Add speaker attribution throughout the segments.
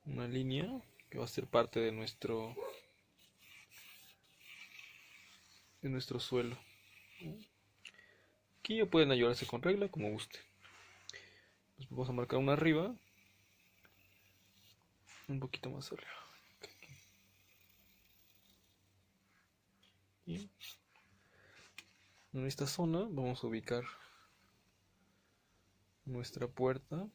Speaker 1: una línea que va a ser parte de nuestro suelo. Aquí ya pueden ayudarse con regla como guste. Pues vamos a marcar una arriba, un poquito más arriba. Y en esta zona vamos a ubicar nuestra puerta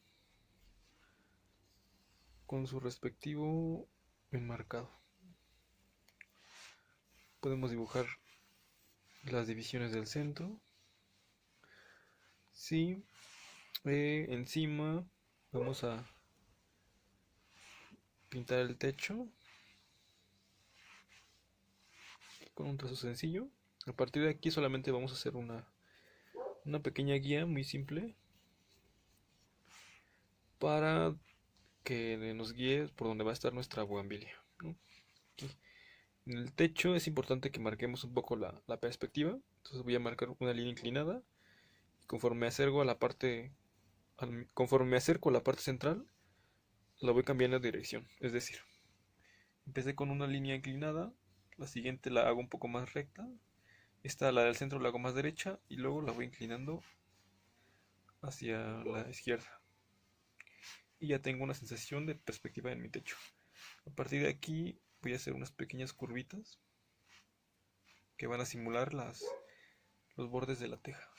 Speaker 1: con su respectivo enmarcado. Podemos dibujar las divisiones del centro. Sí, encima vamos a pintar el techo con un trazo sencillo. A partir de aquí solamente vamos a hacer una pequeña guía muy simple para que nos guíe por donde va a estar nuestra bugambilia, ¿no? Aquí. En el techo es importante que marquemos un poco la perspectiva. Entonces voy a marcar una línea inclinada. Y conforme me acerco a la parte, conforme me acerco a la parte central, la voy cambiando de dirección. Es decir, empecé con una línea inclinada, la siguiente la hago un poco más recta, esta, la del centro, la hago más derecha y luego la voy inclinando hacia la izquierda. Y ya tengo una sensación de perspectiva en mi techo. A partir de aquí voy a hacer unas pequeñas curvitas que van a simular los bordes de la teja.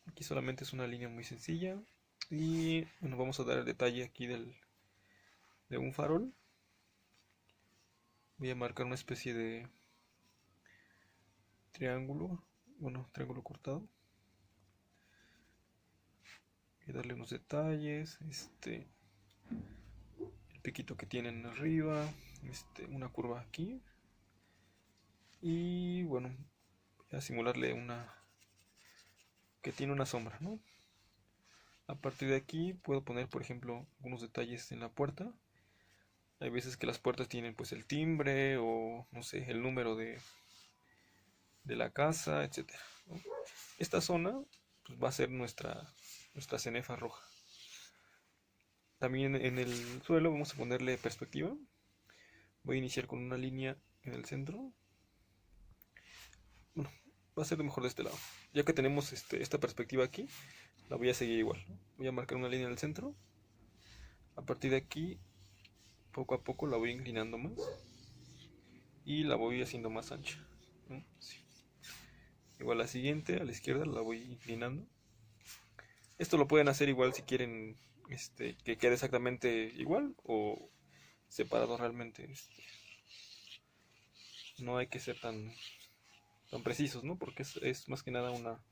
Speaker 1: Aquí solamente es una línea muy sencilla y bueno, vamos a dar el detalle aquí de un farol. Voy a marcar una especie de triángulo, bueno, triángulo cortado. Voy a darle unos detalles, el piquito que tienen arriba, una curva aquí y bueno, voy a simularle una que tiene una sombra, ¿no? A partir de aquí puedo poner, por ejemplo, algunos detalles en la puerta. Hay veces que las puertas tienen pues el timbre o no sé, el número de la casa, etcétera, ¿no? Esta zona pues, va a ser nuestra cenefa roja. También en el suelo vamos a ponerle perspectiva. Voy a iniciar con una línea en el centro. Bueno, va a ser mejor de este lado. Ya que tenemos esta perspectiva aquí, la voy a seguir igual, ¿no? Voy a marcar una línea en el centro. A partir de aquí, poco a poco la voy inclinando más y la voy haciendo más ancha, ¿no? Sí. Igual la siguiente, a la izquierda, la voy inclinando. Esto lo pueden hacer igual si quieren que quede exactamente igual o separado realmente. No hay que ser tan precisos, ¿no? Porque es más que nada una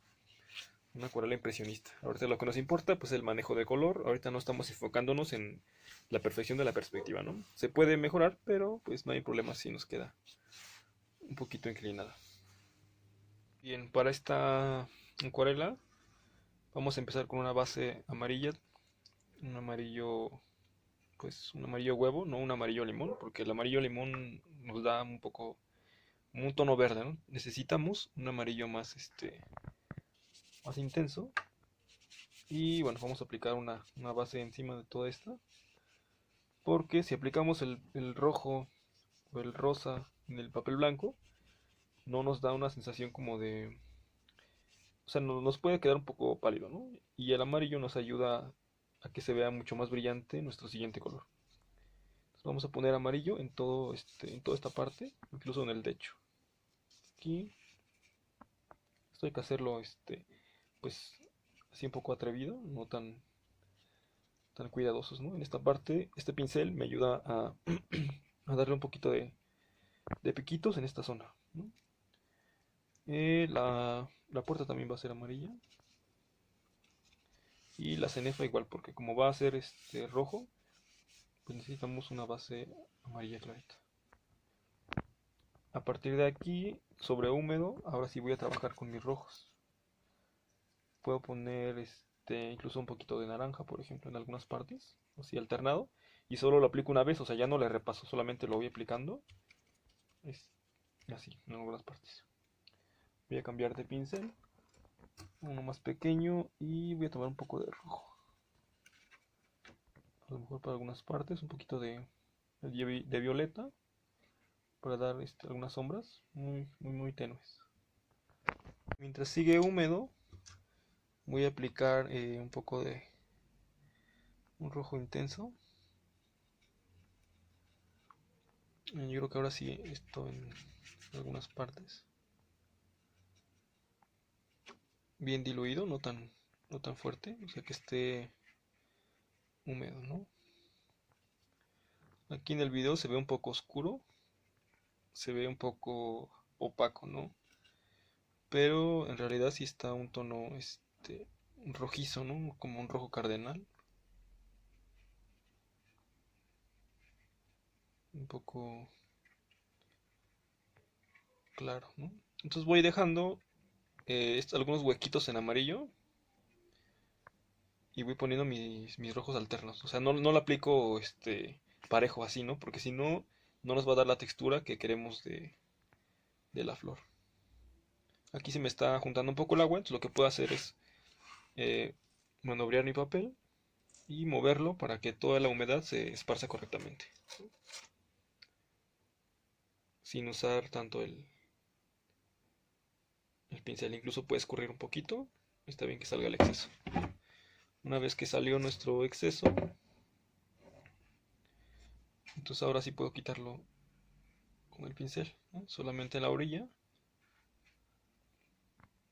Speaker 1: acuarela impresionista. Ahorita lo que nos importa, pues el manejo de color. Ahorita no estamos enfocándonos en la perfección de la perspectiva, ¿no? Se puede mejorar, pero pues no hay problema si nos queda un poquito inclinada. Bien, para esta acuarela vamos a empezar con una base amarilla, un amarillo, pues un amarillo huevo, no un amarillo limón, porque el amarillo limón nos da un poco un tono verde, ¿no? Necesitamos un amarillo más intenso. Y bueno, vamos a aplicar una base encima de toda esta. Porque si aplicamos el rojo o el rosa en el papel blanco, no nos da una sensación como de... O sea, nos puede quedar un poco pálido, ¿no? Y el amarillo nos ayuda a que se vea mucho más brillante nuestro siguiente color. Entonces vamos a poner amarillo en en toda esta parte, incluso en el techo. Aquí esto hay que hacerlo, pues así un poco atrevido, no tan cuidadosos, ¿no? En esta parte, este pincel me ayuda a darle un poquito de piquitos en esta zona, ¿no? La puerta también va a ser amarilla. Y la cenefa igual, porque como va a ser rojo, pues necesitamos una base amarilla clarita. A partir de aquí, sobre húmedo, ahora sí voy a trabajar con mis rojos. Puedo poner incluso un poquito de naranja, por ejemplo, en algunas partes, así alternado. Y solo lo aplico una vez, o sea, ya no le repaso, solamente lo voy aplicando. Es así, en algunas partes. Voy a cambiar de pincel, uno más pequeño, y voy a tomar un poco de rojo. a lo mejor para algunas partes, un poquito de violeta para dar algunas sombras muy tenues. Mientras sigue húmedo, voy a aplicar un poco de un rojo intenso. Yo creo que ahora sí esto en algunas partes. Bien diluido, no tan fuerte, o sea que esté húmedo, ¿no? Aquí en el video se ve un poco oscuro, se ve un poco opaco, ¿no? Pero en realidad sí está un tono rojizo, ¿no? Como un rojo cardenal. Un poco claro, ¿no? Entonces voy dejando algunos huequitos en amarillo y voy poniendo mis rojos alternos. O sea, no lo aplico parejo así, ¿no? Porque si no, no nos va a dar la textura que queremos de la flor. Aquí se me está juntando un poco el agua, entonces lo que puedo hacer es eh, manobrear mi papel y moverlo para que toda la humedad se esparza correctamente, sin usar tanto el pincel. Incluso puede escurrir un poquito, está bien que salga el exceso. Una vez que salió nuestro exceso, entonces ahora sí puedo quitarlo con el pincel, ¿no? Solamente en la orilla.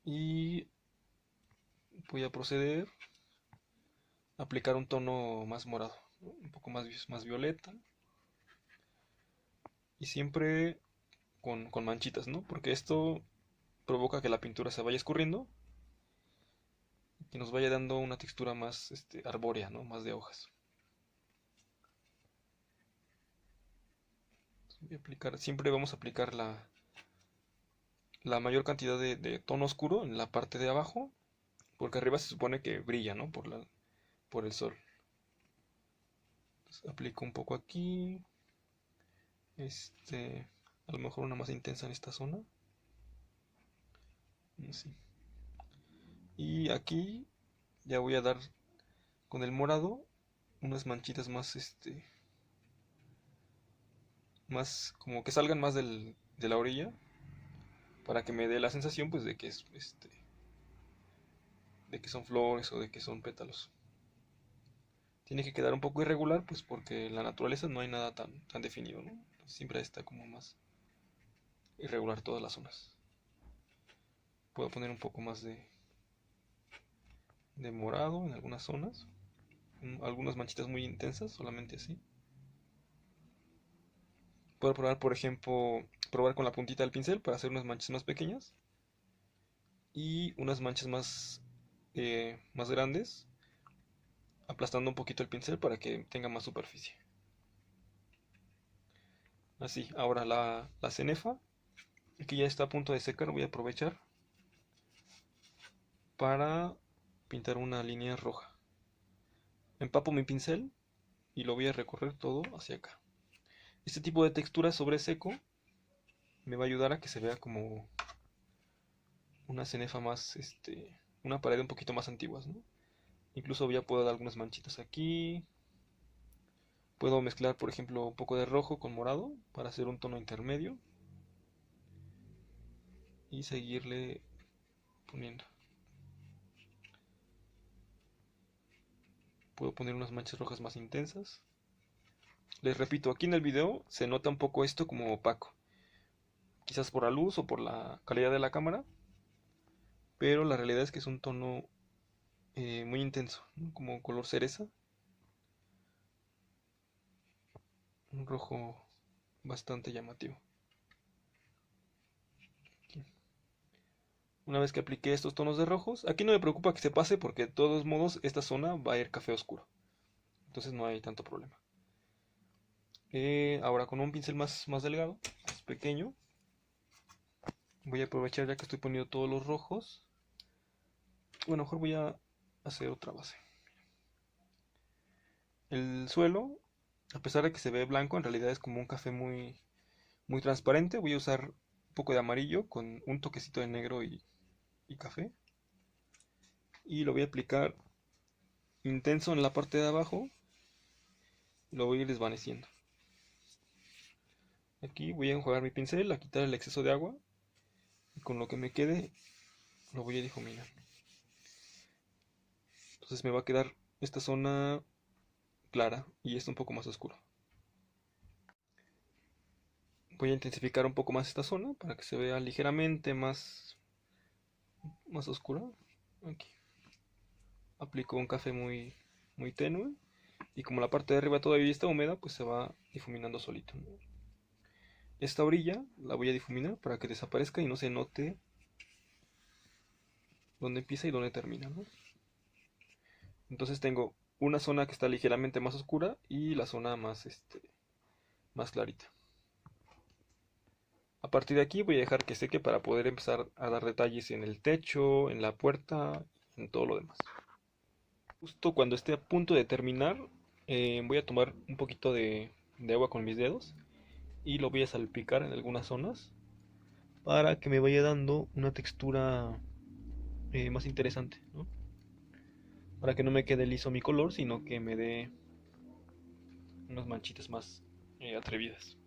Speaker 1: Y voy a proceder a aplicar un tono más morado, ¿no? Un poco más violeta. Y siempre con manchitas, ¿no? Porque esto provoca que la pintura se vaya escurriendo y que nos vaya dando una textura más arbórea, ¿no? Más de hojas. Voy a aplicar, siempre vamos a aplicar la mayor cantidad de tono oscuro en la parte de abajo, porque arriba se supone que brilla, ¿no? Por el sol. Entonces, aplico un poco aquí, a lo mejor una más intensa en esta zona, así. Y aquí ya voy a dar con el morado unas manchitas más como que salgan más de la orilla para que me dé la sensación pues de que de que son flores o de que son pétalos. Tiene que quedar un poco irregular pues porque en la naturaleza no hay nada tan definido, ¿no? Siempre está como más irregular todas las zonas. Puedo poner un poco más de morado en algunas zonas, algunas manchitas muy intensas, solamente así. Puedo probar, por ejemplo, probar con la puntita del pincel para hacer unas manchas más pequeñas y unas manchas más grandes, aplastando un poquito el pincel para que tenga más superficie. Así, ahora la cenefa, que ya está a punto de secar, voy a aprovechar para pintar una línea roja. Empapo mi pincel y lo voy a recorrer todo hacia acá. Este tipo de textura sobre seco me va a ayudar a que se vea como una cenefa más, una pared un poquito más antiguas, ¿no? Incluso ya puedo dar algunas manchitas aquí. Puedo mezclar, por ejemplo, un poco de rojo con morado para hacer un tono intermedio. Y seguirle poniendo. Puedo poner unas manchas rojas más intensas. Les repito, aquí en el video se nota un poco esto como opaco. Quizás por la luz o por la calidad de la cámara. Pero la realidad es que es un tono muy intenso, ¿no? Como color cereza. Un rojo bastante llamativo. Aquí. Una vez que apliqué estos tonos de rojos, aquí no me preocupa que se pase porque de todos modos esta zona va a ir café oscuro. Entonces no hay tanto problema. Ahora con un pincel más delgado, más pequeño, voy a aprovechar ya que estoy poniendo todos los rojos. Bueno, mejor voy a hacer otra base. El suelo, a pesar de que se ve blanco, en realidad es como un café muy transparente. Voy a usar un poco de amarillo con un toquecito de negro y café. Y lo voy a aplicar intenso en la parte de abajo lo voy a ir desvaneciendo. Aquí voy a enjuagar mi pincel, a quitar el exceso de agua y con lo que me quede lo voy a difuminar. Entonces me va a quedar esta zona clara y esta un poco más oscura. Voy a intensificar un poco más esta zona para que se vea ligeramente más oscura. Aquí aplico un café muy tenue y como la parte de arriba todavía está húmeda, pues se va difuminando solito, ¿no? Esta orilla la voy a difuminar para que desaparezca y no se note dónde empieza y dónde termina, ¿no? Entonces tengo una zona que está ligeramente más oscura y la zona más clarita. A partir de aquí voy a dejar que seque para poder empezar a dar detalles en el techo, en la puerta, en todo lo demás. Justo cuando esté a punto de terminar, voy a tomar un poquito de agua con mis dedos y lo voy a salpicar en algunas zonas para que me vaya dando una textura más interesante, ¿no? Para que no me quede liso mi color, sino que me dé unas manchitas más atrevidas.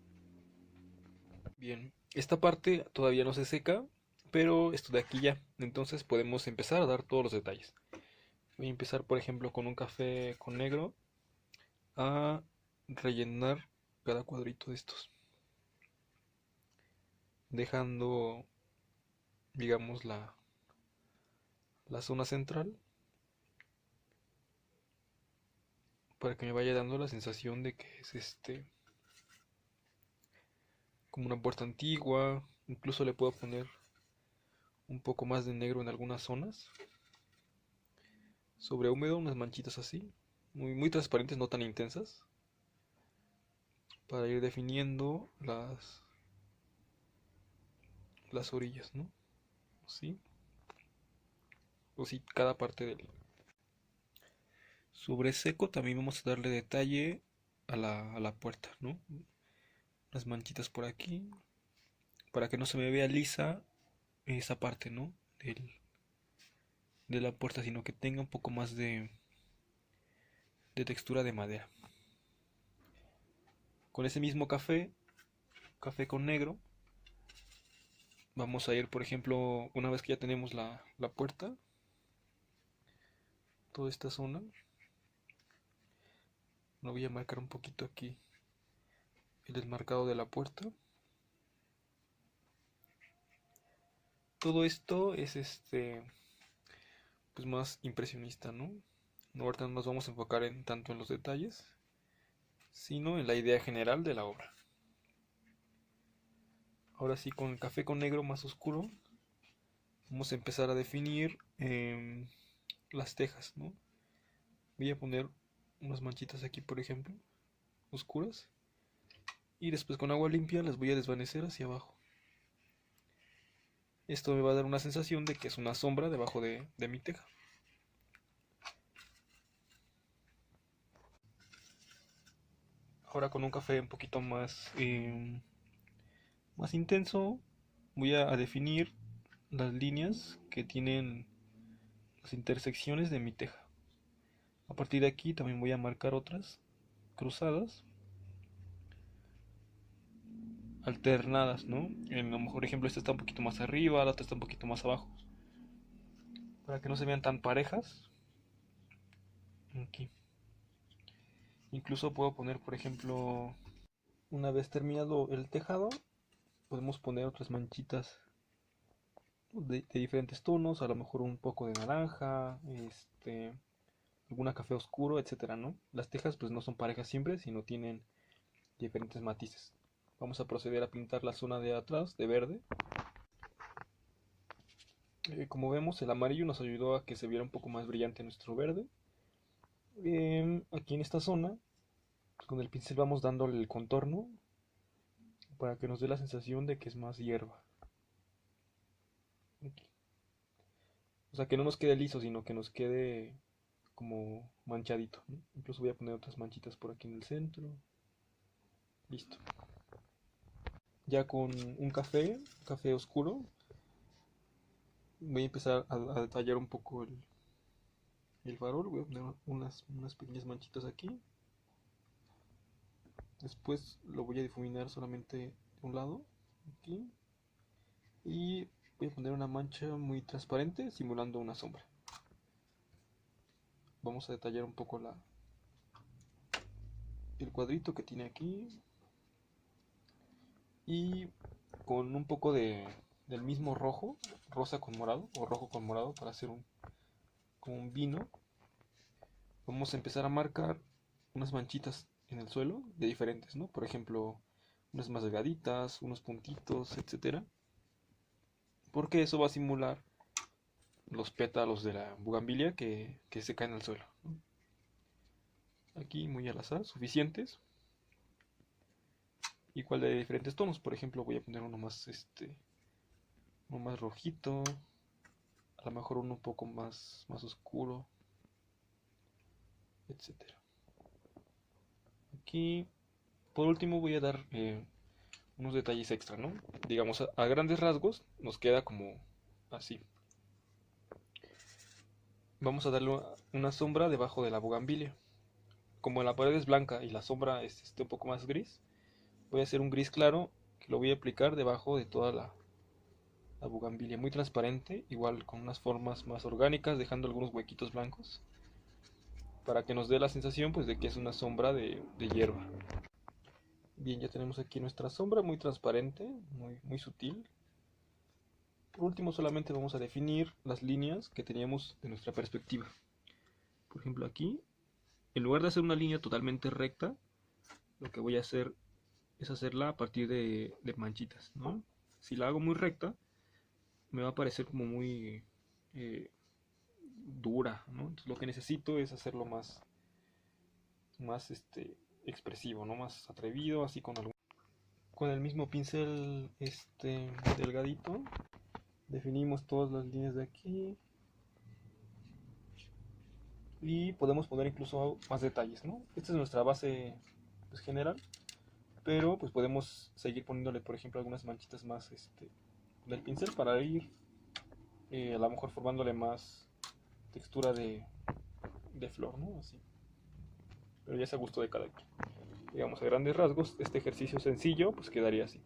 Speaker 1: Bien, esta parte todavía no se seca, pero esto de aquí ya. Entonces podemos empezar a dar todos los detalles. Voy a empezar, por ejemplo, con un café con negro a rellenar cada cuadrito de estos, dejando, digamos, la zona central para que me vaya dando la sensación de que es como una puerta antigua. Incluso le puedo poner un poco más de negro en algunas zonas. Sobre húmedo, unas manchitas así, muy transparentes, no tan intensas, para ir definiendo las orillas, ¿no? ¿Sí? O sí, cada parte del. Sobre seco también vamos a darle detalle a la puerta, ¿no? Unas manchitas por aquí, para que no se me vea lisa esa parte, ¿no? De la puerta, sino que tenga un poco más de textura de madera. Con ese mismo café con negro, vamos a ir, por ejemplo, una vez que ya tenemos la puerta, toda esta zona, lo voy a marcar un poquito aquí, el desmarcado de la puerta. Todo esto es pues más impresionista, ¿no? Ahorita no nos vamos a enfocar tanto en los detalles, sino en la idea general de la obra. Ahora sí, con el café con negro más oscuro, vamos a empezar a definir las tejas, ¿no? Voy a poner unas manchitas aquí, por ejemplo, oscuras, y después con agua limpia las voy a desvanecer hacia abajo. Esto me va a dar una sensación de que es una sombra debajo de mi teja. Ahora con un café un poquito más intenso, voy a definir las líneas que tienen las intersecciones de mi teja. A partir de aquí también voy a marcar otras cruzadas, alternadas, ¿no? A lo mejor, ejemplo, esta está un poquito más arriba, la otra está un poquito más abajo, para que no se vean tan parejas. Aquí. Incluso puedo poner, por ejemplo, una vez terminado el tejado, podemos poner otras manchitas de diferentes tonos, a lo mejor un poco de naranja, alguna café oscuro, etcétera, ¿no? Las tejas pues no son parejas siempre, sino tienen diferentes matices. Vamos a proceder a pintar la zona de atrás de verde. Como vemos, el amarillo nos ayudó a que se viera un poco más brillante nuestro verde. Aquí en esta zona, con el pincel vamos dándole el contorno para que nos dé la sensación de que es más hierba. Aquí. O sea, que no nos quede liso, sino que nos quede como manchadito, ¿no? Incluso voy a poner otras manchitas por aquí en el centro. Listo. Ya con un café oscuro, voy a empezar a detallar un poco el farol. Voy a poner unas pequeñas manchitas aquí. Después lo voy a difuminar solamente de un lado, aquí, y voy a poner una mancha muy transparente simulando una sombra. Vamos a detallar un poco el cuadrito que tiene aquí, y con un poco del mismo rojo, rosa con morado o rojo con morado, para hacer como un vino, vamos a empezar a marcar unas manchitas en el suelo de diferentes, ¿no? Por ejemplo, unas más delgaditas, unos puntitos, etcétera, porque eso va a simular los pétalos de la bugambilia que se caen al suelo, ¿no? Aquí muy al azar, suficientes, igual de diferentes tonos. Por ejemplo, voy a poner uno más rojito, a lo mejor uno un poco más oscuro, etcétera. Aquí, por último, voy a dar unos detalles extra, ¿no? Digamos, a grandes rasgos nos queda como así. Vamos a darle una sombra debajo de la bugambilia. Como la pared es blanca y la sombra es un poco más gris, voy a hacer un gris claro que lo voy a aplicar debajo de toda la bugambilia, muy transparente, igual con unas formas más orgánicas, dejando algunos huequitos blancos para que nos dé la sensación pues de que es una sombra de hierba. Bien, ya tenemos aquí nuestra sombra muy transparente, muy sutil. Por último, solamente vamos a definir las líneas que teníamos de nuestra perspectiva. Por ejemplo, aquí, en lugar de hacer una línea totalmente recta, lo que voy a hacer es hacerla a partir de manchitas, ¿no? Si la hago muy recta, me va a parecer como muy dura, ¿no? Entonces lo que necesito es hacerlo más expresivo, ¿no? Más atrevido, así con el mismo pincel delgadito. Definimos todas las líneas de aquí y podemos poner incluso más detalles, ¿no? Esta es nuestra base pues, general, pero pues podemos seguir poniéndole, por ejemplo, algunas manchitas más del pincel para ir a lo mejor formándole más textura de flor, ¿no? Así. Pero ya es a gusto de cada quien. Digamos, a grandes rasgos, este ejercicio sencillo pues quedaría así.